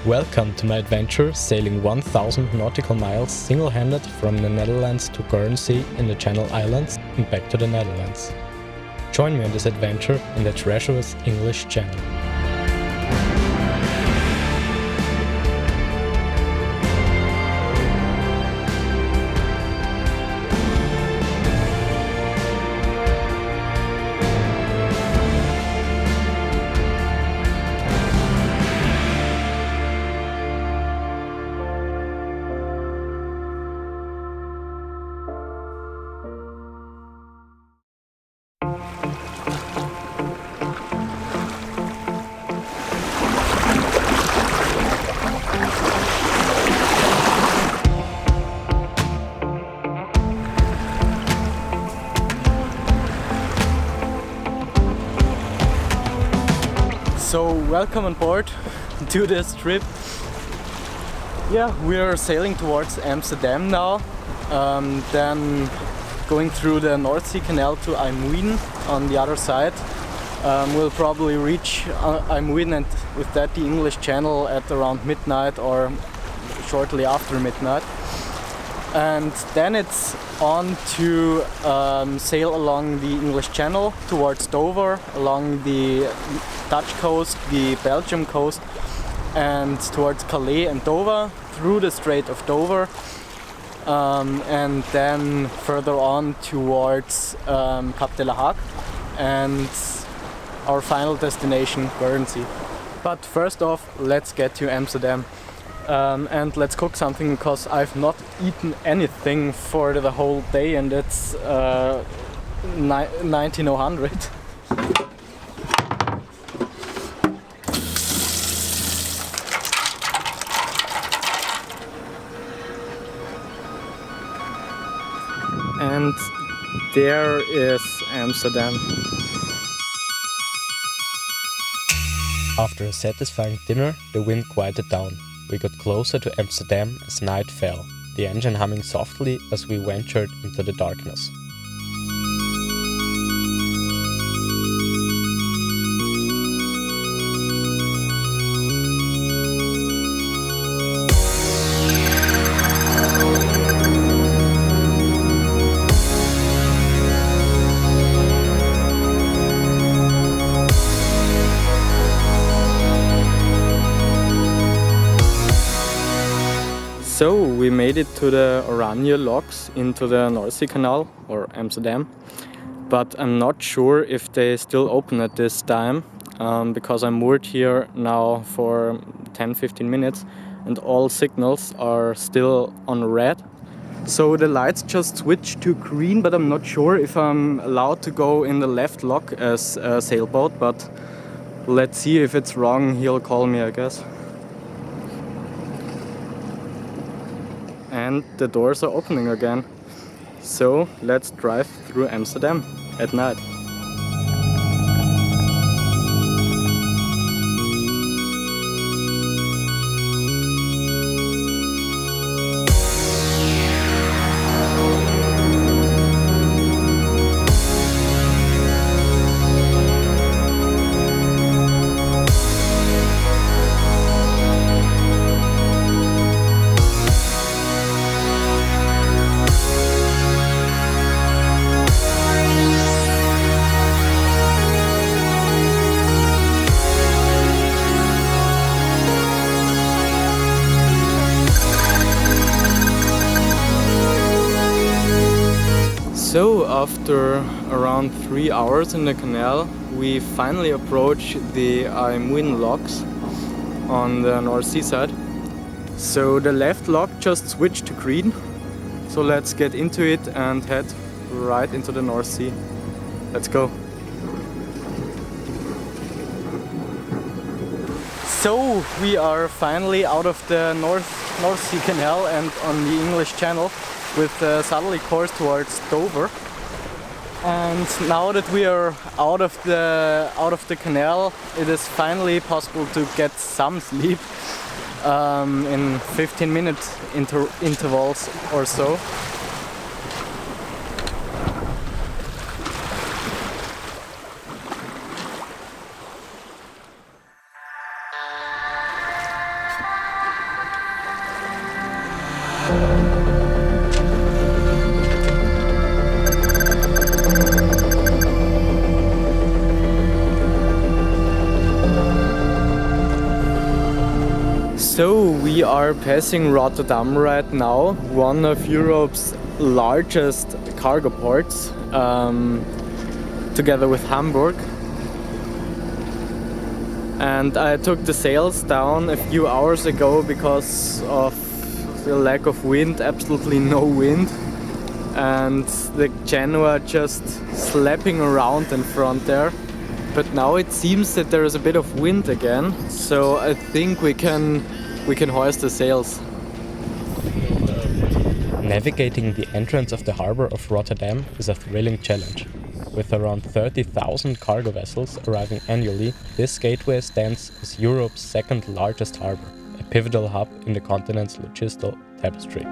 Welcome to my adventure sailing 1000 nautical miles single-handed from the Netherlands to Guernsey in the Channel Islands and back to the Netherlands. Join me on this adventure in the treacherous English Channel. So welcome on board to this trip. Yeah, we are sailing towards Amsterdam now, then going through the North Sea Canal to IJmuiden on the other side. We'll probably reach IJmuiden and with that the English Channel at around midnight or shortly after midnight. And then it's on to sail along the English Channel towards Dover, along the Dutch coast, the Belgium coast, and towards Calais and Dover, through the Strait of Dover, and then further on towards Cap de la Hague and our final destination, Guernsey. But first off, let's get to Amsterdam. And let's cook something because I've not eaten anything for the whole day, and it's 1900. And there is Amsterdam. After a satisfying dinner, the wind quieted down. We got closer to Amsterdam as night fell, the engine humming softly as we ventured into the darkness. So we made it to the Oranje locks into the North Sea Canal, or Amsterdam, but I'm not sure if they still open at this time, because I'm moored here now for 10-15 minutes and all signals are still on red. So the lights just switched to green, but I'm not sure if I'm allowed to go in the left lock as a sailboat, but let's see. If it's wrong, he'll call me, I guess. And the doors are opening again. So let's drive through Amsterdam at night. So after around 3 hours in the canal, we finally approach the IJmuiden locks on the North Sea side. So the left lock just switched to green. So let's get into it and head right into the North Sea. Let's go. So we are finally out of the North Sea Canal and on the English Channel, with a southerly course towards Dover. And now that we are out of the canal, it is finally possible to get some sleep in 15-minute intervals or so. So we are passing Rotterdam right now, one of Europe's largest cargo ports, together with Hamburg. And I took the sails down a few hours ago because of the lack of wind, absolutely no wind. And the Genoa just slapping around in front there. But now it seems that there is a bit of wind again, so I think we can hoist the sails. Navigating the entrance of the harbor of Rotterdam is a thrilling challenge. With around 30,000 cargo vessels arriving annually, this gateway stands as Europe's second largest harbor, a pivotal hub in the continent's logistical tapestry.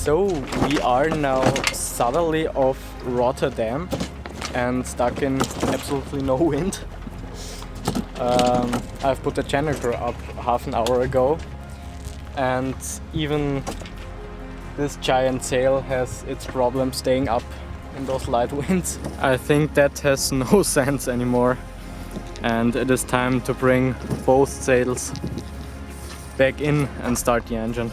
So we are now southerly of Rotterdam and stuck in absolutely no wind. I've put the generator up half an hour ago, and even this giant sail has its problem staying up in those light winds. I think that has no sense anymore, and it is time to bring both sails back in and start the engine.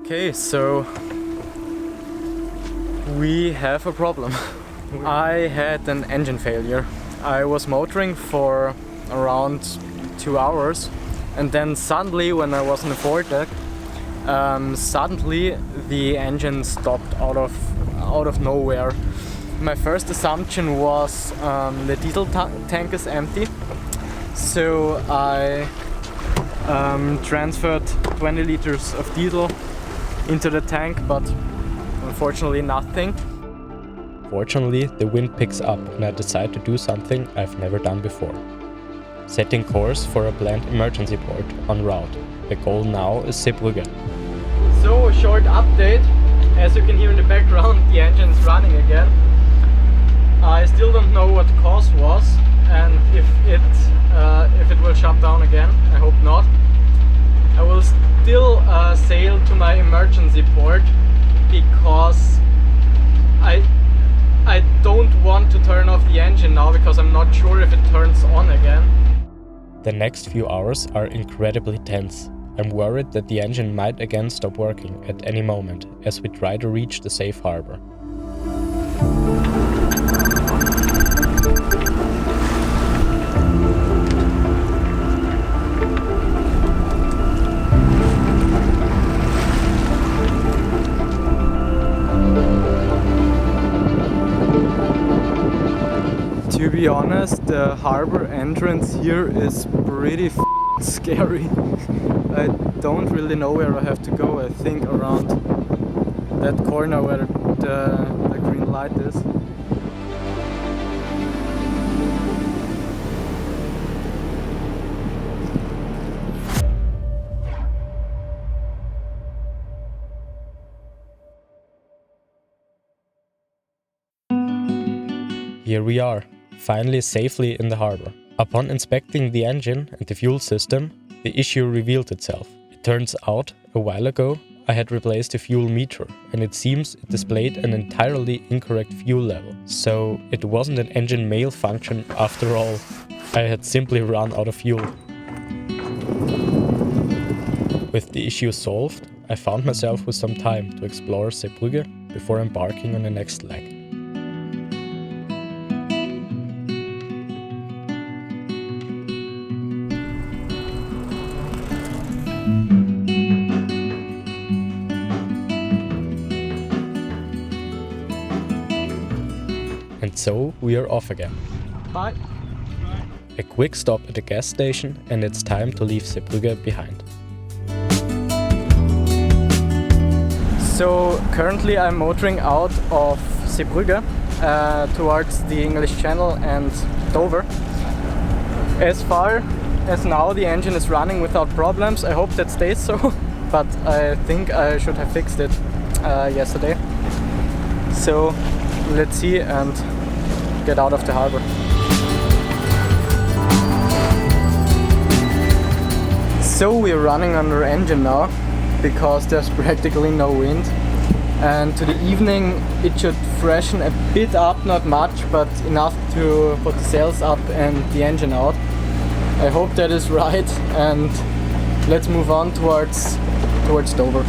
Okay, so we have a problem. I had an engine failure. I was motoring for around 2 hours, and then suddenly when I was in the foredeck, suddenly the engine stopped out of nowhere. My first assumption was the diesel tank is empty, so I transferred 20 liters of diesel into the tank, but unfortunately nothing. Fortunately, the wind picks up and I decide to do something I've never done before. Setting course for a planned emergency port en route. The goal now is Zeebrugge. So, a short update. As you can hear in the background, the engine is running again. I still don't know what the cause was and if it will shut down again. I hope not. I will still sail to my emergency port because I don't want to turn off the engine now because I'm not sure if it turns on again. The next few hours are incredibly tense. I'm worried that the engine might again stop working at any moment as we try to reach the safe harbor. To be honest, the harbor entrance here is pretty scary. I don't really know where I have to go. I think around that corner where the green light is. Here we are, finally safely in the harbor. Upon inspecting the engine and the fuel system, the issue revealed itself. It turns out, a while ago, I had replaced the fuel meter, and it seems it displayed an entirely incorrect fuel level. So it wasn't an engine malfunction after all. I had simply run out of fuel. With the issue solved, I found myself with some time to explore Zeebrugge before embarking on the next leg. And so we are off again. Bye. A quick stop at the gas station and it's time to leave Zeebrugge behind. So currently I'm motoring out of Zeebrugge towards the English Channel and Dover. As far as now the engine is running without problems. I hope that stays so, but I think I should have fixed it yesterday. So let's see and get out of the harbor. So we're running under engine now because there's practically no wind, and to the evening it should freshen a bit up, not much, but enough to put the sails up and the engine out. I hope that is right, and let's move on towards Dover.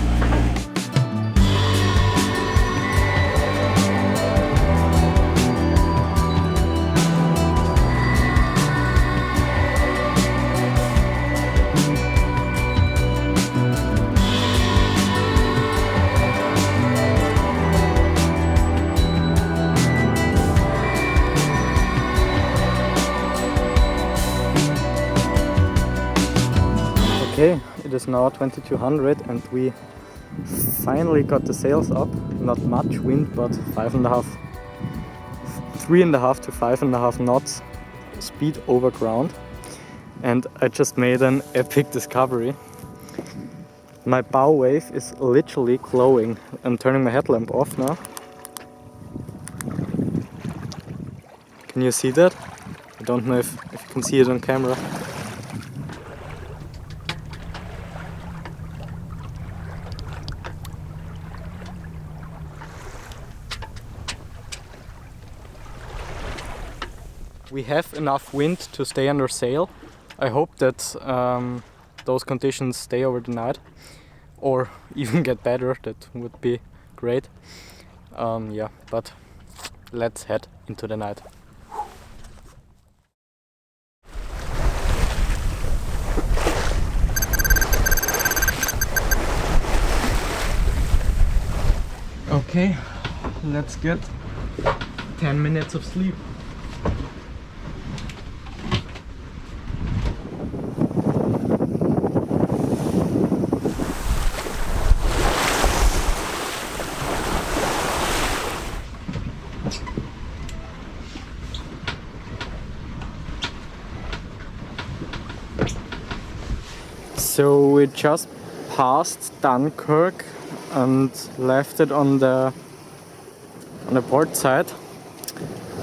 Okay, it is now 2200 and we finally got the sails up. Not much wind, but 3.5 to 5.5 knots speed over ground. And I just made an epic discovery. My bow wave is literally glowing. I'm turning my headlamp off now. Can you see that? I don't know if you can see it on camera. We have enough wind to stay under sail. I hope that those conditions stay over the night or even get better. That would be great. Yeah, but let's head into the night. Okay, let's get 10 minutes of sleep. So we just passed Dunkirk and left it on the port side,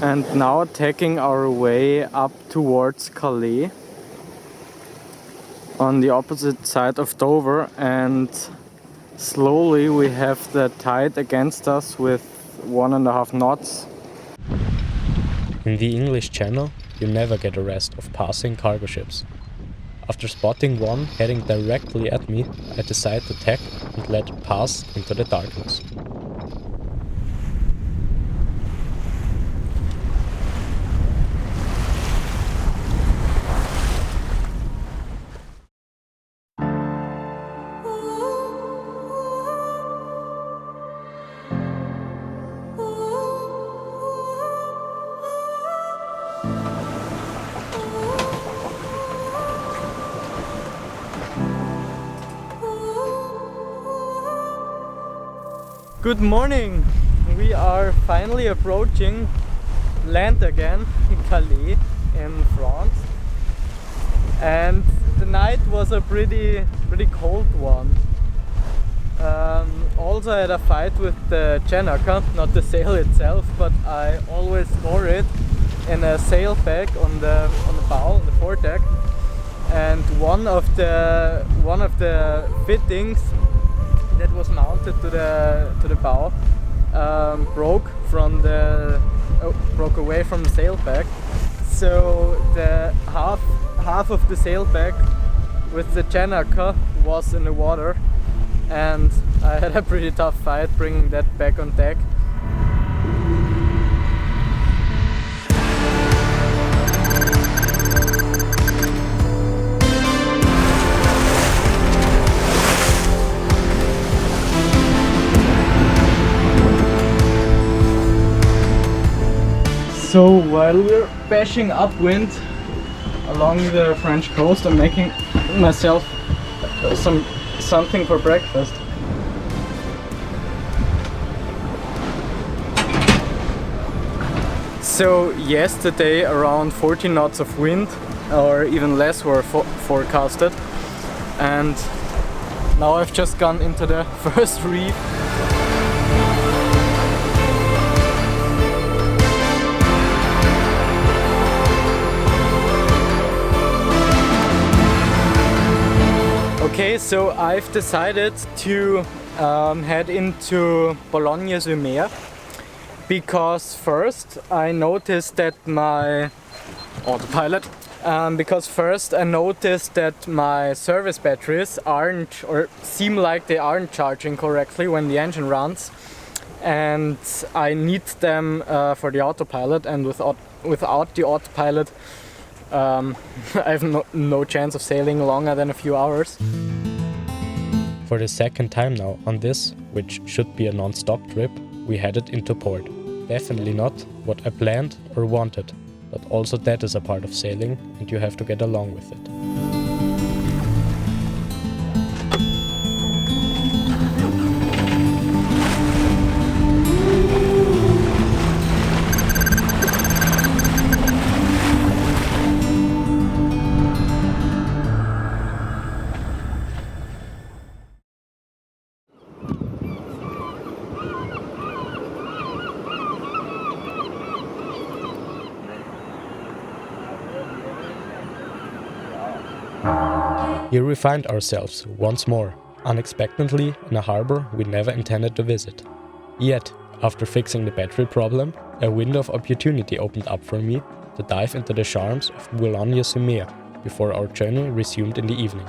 and now taking our way up towards Calais on the opposite side of Dover, and slowly we have the tide against us with 1.5 knots. In the English Channel, you never get a rest of passing cargo ships. After spotting one heading directly at me, I decide to tack and let it pass into the darkness. Good morning! We are finally approaching land again in Calais in France, and the night was a pretty cold one. Also I had a fight with the Janaka, not the sail itself, but I always store it in a sail bag on the bow, on the foredeck, and one of the fittings that was mounted to the bow broke away from the sail bag. So the half of the sail bag with the Janaka was in the water, and I had a pretty tough fight bringing that back on deck. So while we're bashing upwind, along the French coast. I'm making myself something for breakfast. So yesterday around 14 knots of wind or even less were forecasted, and now I've just gone into the first reef. Okay, so I've decided to head into Buologne because first I noticed that my autopilot service batteries aren't, or seem like they aren't charging correctly when the engine runs, and I need them for the autopilot, and without the autopilot I have no chance of sailing longer than a few hours. For the second time now on this, which should be a non-stop trip, we headed into port. Definitely not what I planned or wanted, but also that is a part of sailing and you have to get along with it. Here we find ourselves once more, unexpectedly in a harbor we never intended to visit. Yet, after fixing the battery problem, a window of opportunity opened up for me to dive into the charms of Buologne before our journey resumed in the evening.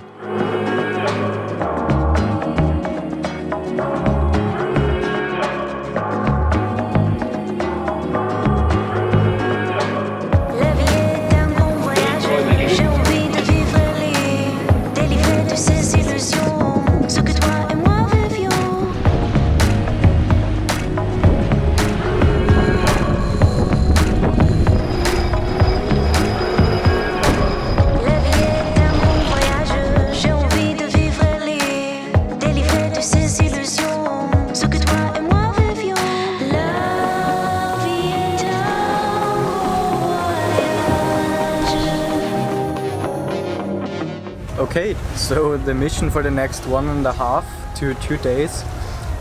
Okay, so the mission for the next 1.5 to 2 days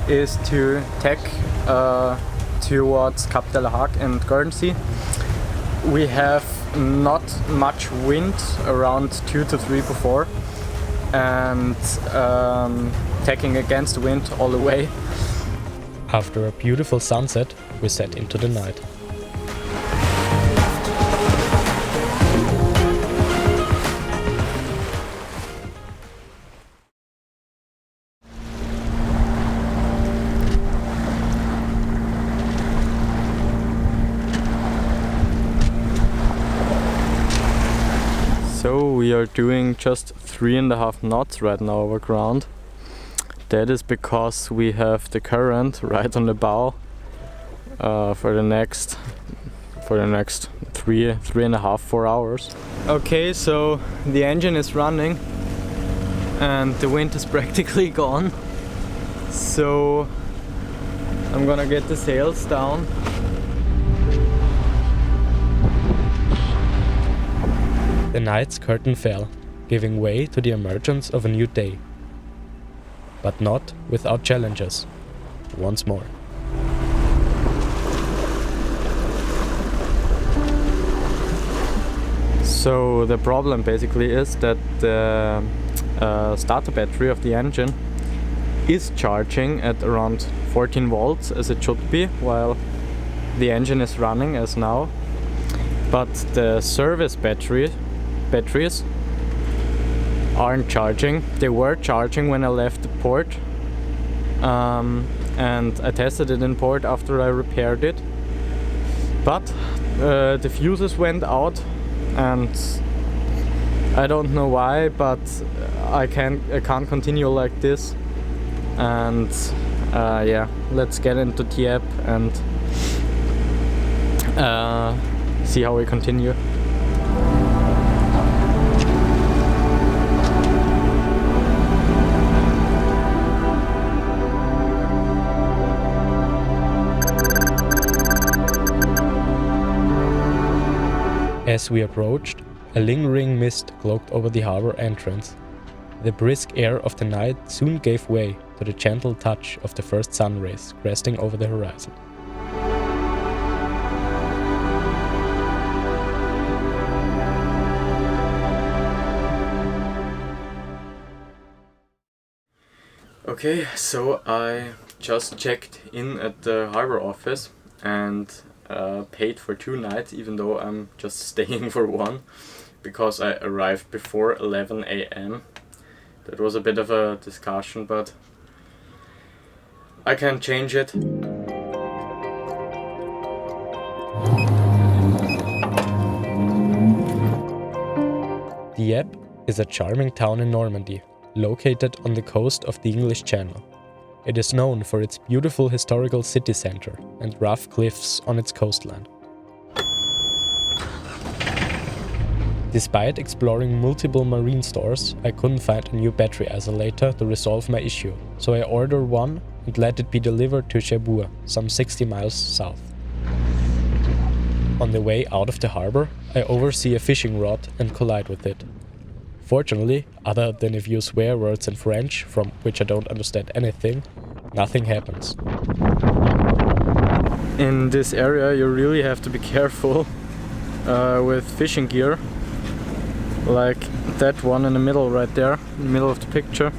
is to tack towards Cap de la Hague and Guernsey. We have not much wind, around 2 to 3 before, and tacking against the wind all the way. After a beautiful sunset, we set into the night. So we are doing just 3.5 knots right now over ground. That is because we have the current right on the bow for the next 3.5, 4 hours. Okay, so the engine is running and the wind is practically gone. So I'm gonna get the sails down. The night's curtain fell, giving way to the emergence of a new day. But not without challenges, once more. So the problem basically is that the starter battery of the engine is charging at around 14 volts as it should be while the engine is running as now. But the service batteries aren't charging. They were charging when I left the port, and I tested it in port after I repaired it. But the fuses went out, and I don't know why, but I can't continue like this. And yeah, let's get into Dieppe and see how we continue. As we approached, a lingering mist cloaked over the harbor entrance. The brisk air of the night soon gave way to the gentle touch of the first sun rays cresting over the horizon. Okay, so I just checked in at the harbor office and paid for 2 nights, even though I'm just staying for 1, because I arrived before 11 a.m. That was a bit of a discussion, but I can change it. Dieppe is a charming town in Normandy, located on the coast of the English Channel. It is known for its beautiful historical city center and rough cliffs on its coastline. Despite exploring multiple marine stores, I couldn't find a new battery isolator to resolve my issue, so I ordered one and let it be delivered to Cherbourg, some 60 miles south. On the way out of the harbor, I oversee a fishing rod and collide with it. Fortunately, other than a few swear words in French, from which I don't understand anything, nothing happens. In this area you really have to be careful with fishing gear, like that one in the middle right there, in the middle of the picture.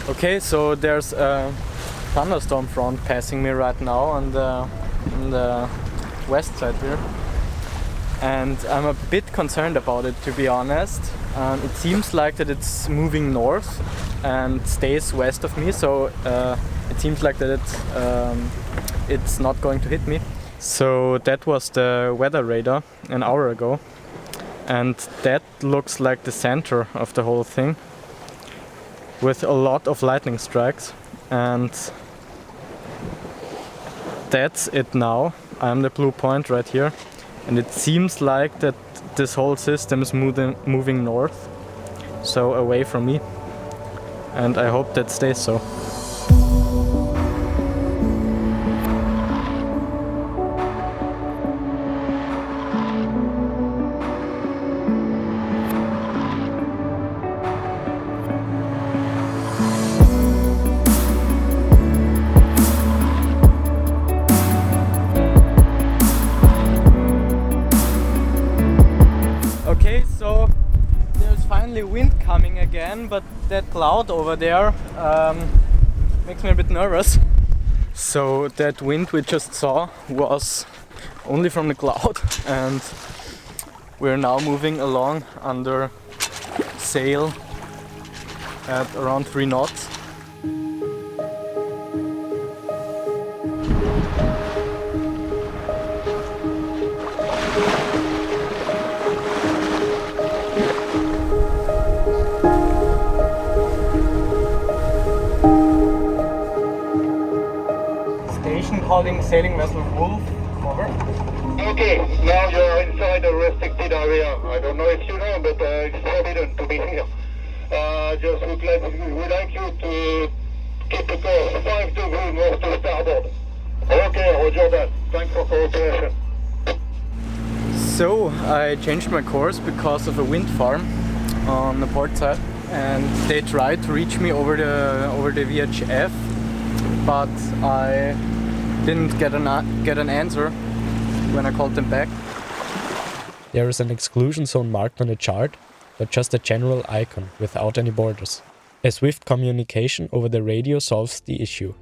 Okay, so there's a thunderstorm front passing me right now on the west side here, and I'm a bit concerned about it, to be honest. It seems like that it's moving north and stays west of me, so it seems like that it's not going to hit me. So that was the weather radar an hour ago, and that looks like the center of the whole thing, with a lot of lightning strikes, and that's it now. I'm the blue point right here, and it seems like that this whole system is moving north, so away from me, and I hope that stays so. Okay, so there's finally wind coming again, but that cloud over there makes me a bit nervous. So that wind we just saw was only from the cloud, and we're now moving along under sail at around 3 knots. Calling sailing vessel Wolf, over. Okay, now you're inside a restricted area. I don't know if you know, but it's forbidden to be here. Just would like you to keep the course 5 degrees north to starboard. Okay, roger that. Thanks for cooperation. So I changed my course because of a wind farm on the port side, and they tried to reach me over the VHF, but I didn't get an answer when I called them back. There is an exclusion zone marked on the chart, but just a general icon without any borders. A swift communication over the radio solves the issue.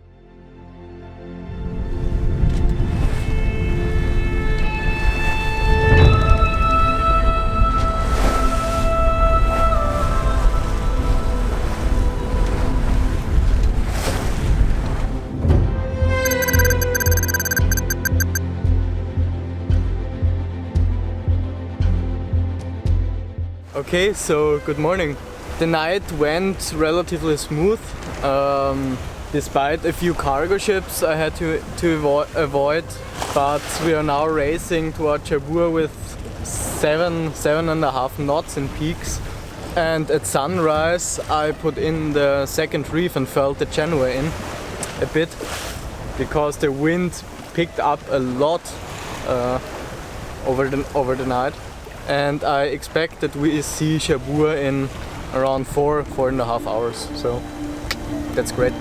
Okay, so good morning. The night went relatively smooth. Despite a few cargo ships I had to avoid, but we are now racing toward Cherbourg with 7.5 knots in peaks, and at sunrise I put in the second reef and felt the channel in a bit, because the wind picked up a lot over the night, and I expect that we see Cherbourg in around 4.5 hours, so that's great.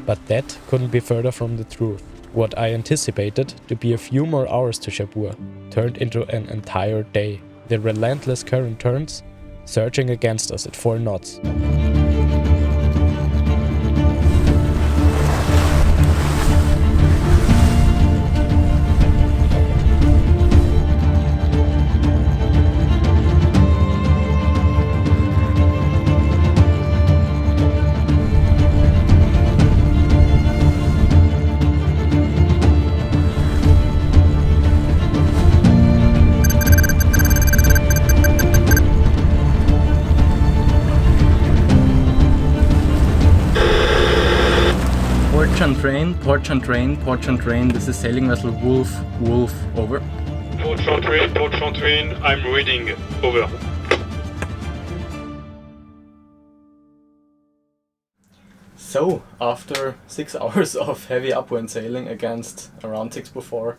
But that couldn't be further from the truth. What I anticipated to be a few more hours to Cherbourg turned into an entire day. The relentless current turns, surging against us at 4 knots. Port and train, this is sailing vessel Wolf, over. Port train, I'm reading, over. So, after 6 hours of heavy upwind sailing against around 6/4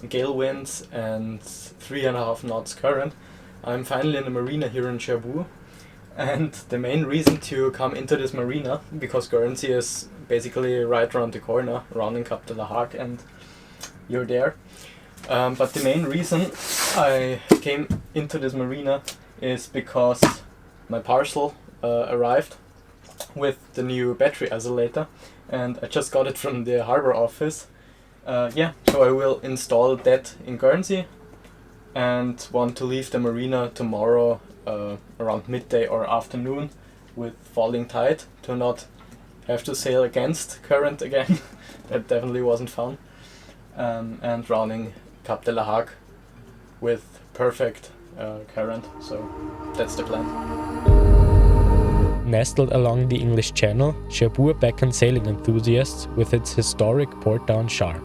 gale winds and 3.5 knots current, I'm finally in the marina here in Cherbourg. And the main reason to come into this marina, because Guernsey is basically right around the corner, rounding Cap de la Hague, and you're there. But the main reason I came into this marina is because my parcel arrived with the new battery isolator, and I just got it from the harbor office. So I will install that in Guernsey and want to leave the marina tomorrow around midday or afternoon with falling tide to not have to sail against current again. That definitely wasn't fun. And rounding Cap de la Hague with perfect current, so that's the plan. Nestled along the English Channel, Cherbourg beckons sailing enthusiasts with its historic port-down charm.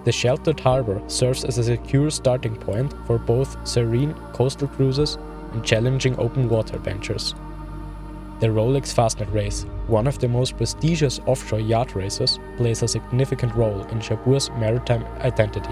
The sheltered harbour serves as a secure starting point for both serene coastal cruises and challenging open water ventures. The Rolex Fastnet race, one of the most prestigious offshore yacht races, plays a significant role in Cherbourg's maritime identity.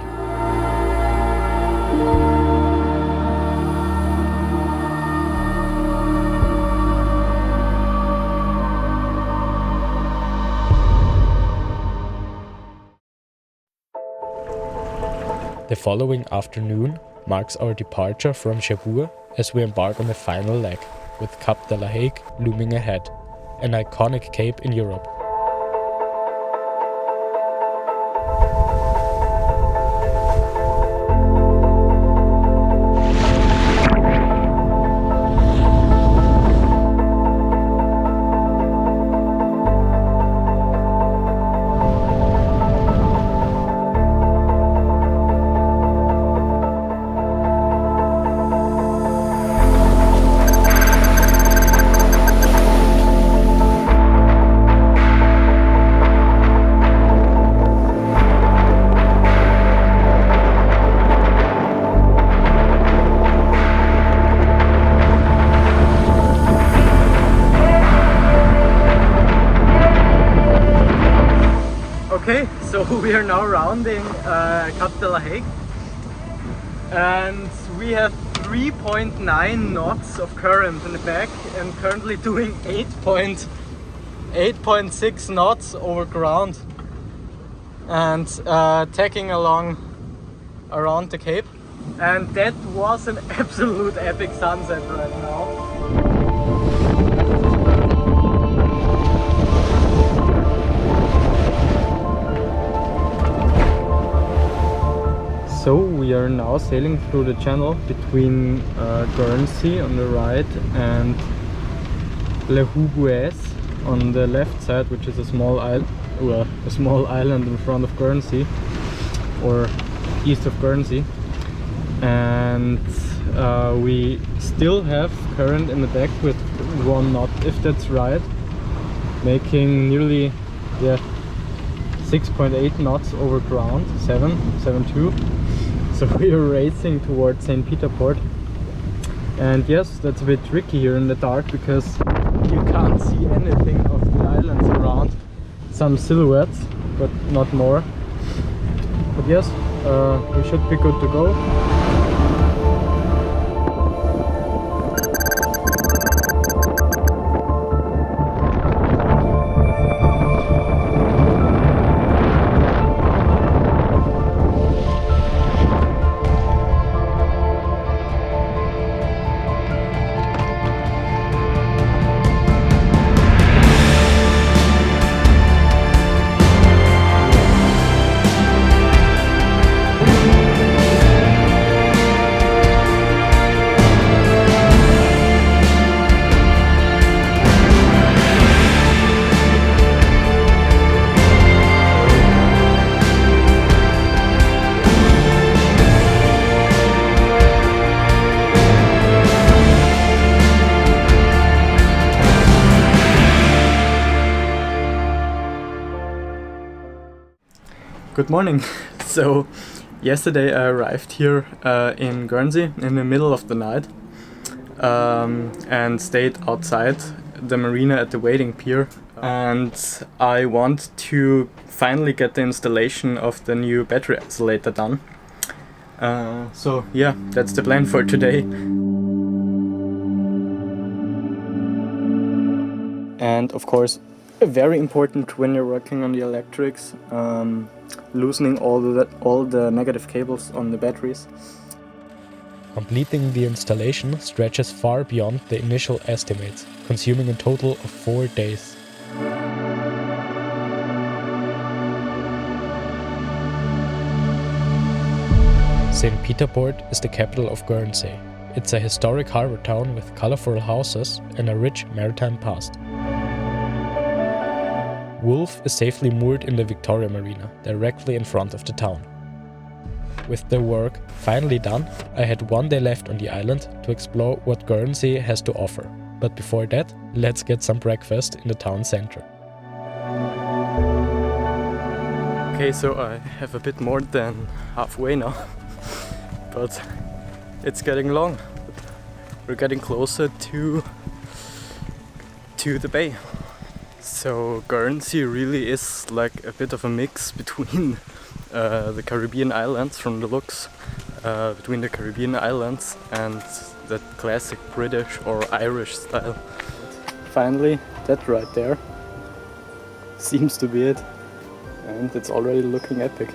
The following afternoon marks our departure from Cherbourg as we embark on the final leg, with Cap de la Hague looming ahead, an iconic cape in Europe. Okay, so we are now rounding Cap de la Hague, and we have 3.9 knots of current in the back and currently doing 8.6 knots over ground and tacking along around the cape, and that was an absolute epic sunset right now. So we are now sailing through the channel between Guernsey on the right and Le Hougues on the left side, which is a small island in front of Guernsey, or east of Guernsey. And we still have current in the back with 1 knot, if that's right, making nearly 6.8 knots over ground, 7.2. So we are racing towards St. Peter Port, And yes, that's a bit tricky here in the dark because you can't see anything of the islands around. Some silhouettes, but not more. But yes, we should be good to go. Good morning. So yesterday I arrived here in Guernsey in the middle of the night and stayed outside the marina at the waiting pier, and I want to finally get the installation of the new battery isolator done. So yeah, that's the plan for today. And of course, very important when you're working on the electrics, loosening all the negative cables on the batteries. Completing the installation stretches far beyond the initial estimates, consuming a total of 4 days. St. Peter-Port is the capital of Guernsey. It's a historic harbour town with colourful houses and a rich maritime past. Wolf is safely moored in the Victoria Marina, directly in front of the town. With the work finally done, I had 1 day left on the island to explore what Guernsey has to offer. But before that, let's get some breakfast in the town centre. Okay, so I have a bit more than halfway now, but it's getting long. We're getting closer to the bay. So Guernsey really is like a bit of a mix between the Caribbean islands from the looks, between the Caribbean islands and that classic British or Irish style. Finally, that right there seems to be it, and it's already looking epic.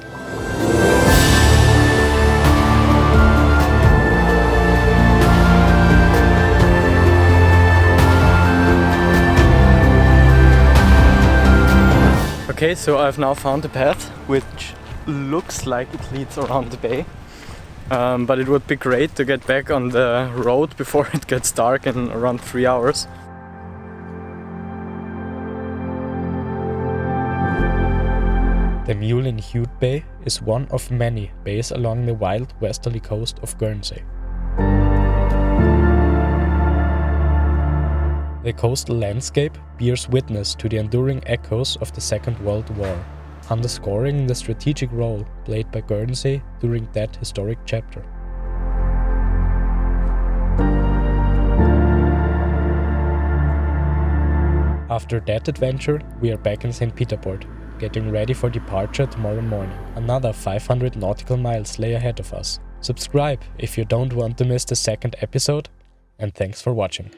Okay, so I've now found a path which looks like it leads around the bay, but it would be great to get back on the road before it gets dark in around 3 hours. The Mule-in-Hute Bay is one of many bays along the wild westerly coast of Guernsey. The coastal landscape bears witness to the enduring echoes of the Second World War, underscoring the strategic role played by Guernsey during that historic chapter. After that adventure, we are back in St. Peter-Port, getting ready for departure tomorrow morning. Another 500 nautical miles lay ahead of us. Subscribe if you don't want to miss the second episode, and thanks for watching.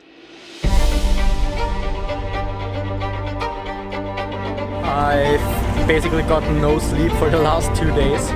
I've basically gotten no sleep for the last 2 days.